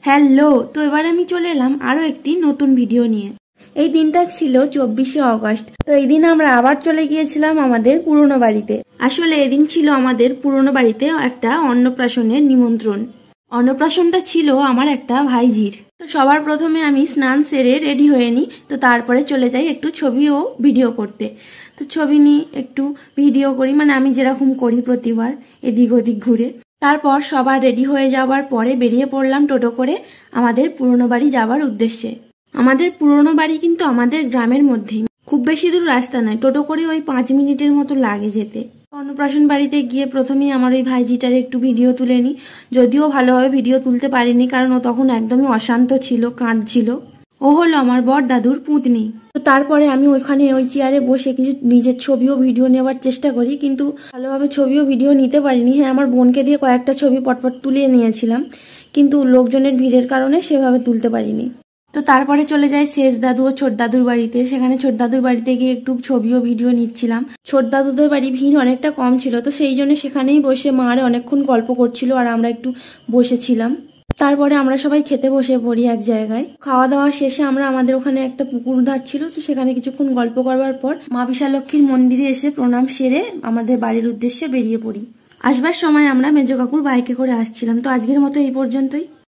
Hello, তো এবারে আমি চলে এলাম আরো একটি নতুন ভিডিও নিয়ে। এই দিনটা ছিল 24শে অগস্ট। তো এই দিন আমরা আবার চলে গিয়েছিলাম আমাদের পুরনো বাড়িতে। আসলে এদিন ছিল আমাদের পুরনো বাড়িতে একটা অন্নপ্রাশনের নিমন্ত্রণ। অন্নপ্রাশনটা ছিল আমার একটা ভাইঝির। তো সবার প্রথমে আমি স্নান সেরে রেডি হয়ে নিই। তো তারপরে চলে যাই একটু ছবি ও ভিডিও করতে। তো ছবি নিই, একটু ভিডিও করি, মানে আমি যেরকম করি প্রতিবার, এদিক ওদিক ঘুরে। তারপর সবার রেডি হয়ে যাওয়ার পরে বেরিয়ে পড়লাম টোটো করে আমাদের পুরনো বাড়ি যাওয়ার উদ্দেশ্যে। আমাদের পুরনো বাড়ি কিন্তু আমাদের গ্রামের মধ্যেই, খুব বেশি দূর রাস্তা নয়, টোটো করে ওই 5 মিনিটের মতো লাগে যেতে। অন্নপ্রাশন বাড়িতে গিয়ে প্রথমেই আমার ওই ভাইজিটার একটু ভিডিও তুলে নিই। যদিও ভালোভাবে ভিডিও তুলতে পারিনি, কারণ ও তখন একদমই অশান্ত ছিল, কাঁদছিল। ও হলো আমার বড় দাদুর পুতনি। তো তারপরে আমি ওইখানে ওই চেয়ারে বসে কিছু নিজের ছবি ও ভিডিও নেওয়ার চেষ্টা করি, কিন্তু ভালোভাবে ছবি ও ভিডিও নিতে পারিনি। হ্যাঁ, আমার বোনকে দিয়ে কয়েকটা ছবি পটপট তুলিয়ে নিয়েছিলাম, কিন্তু লোকজনের ভিড়ের কারণে সেভাবে তুলতে পারিনি। তো তারপরে চলে যাই শেষ দাদু ও ছোট দাদুর বাড়িতে। সেখানে ছোট দাদুর বাড়িতে গিয়ে একটু ছবি ও ভিডিও নিচ্ছিলাম। ছোট দাদুদের বাড়ি ভিড় অনেকটা কম ছিল, তো সেই জন্য সেখানেই বসে মা আর অনেকক্ষণ গল্প করছিল আর আমরা একটু বসেছিলাম। তারপরে আমরা সবাই খেতে বসে পড়ি এক জায়গায়। খাওয়া দাওয়া শেষে আমরা আমাদের ওখানে একটা পুকুর ধার ছিল, তো সেখানে কিছুক্ষণ গল্প করবার পর মা বিশালক্ষীর মন্দিরে এসে প্রণাম সেরে আমাদের বাড়ির উদ্দেশ্যে বেরিয়ে পড়ি। আসবার সময় আমরা মেজো কাকুর বাইকে করে আসছিলাম। তো আজকের মতো এই পর্যন্তই।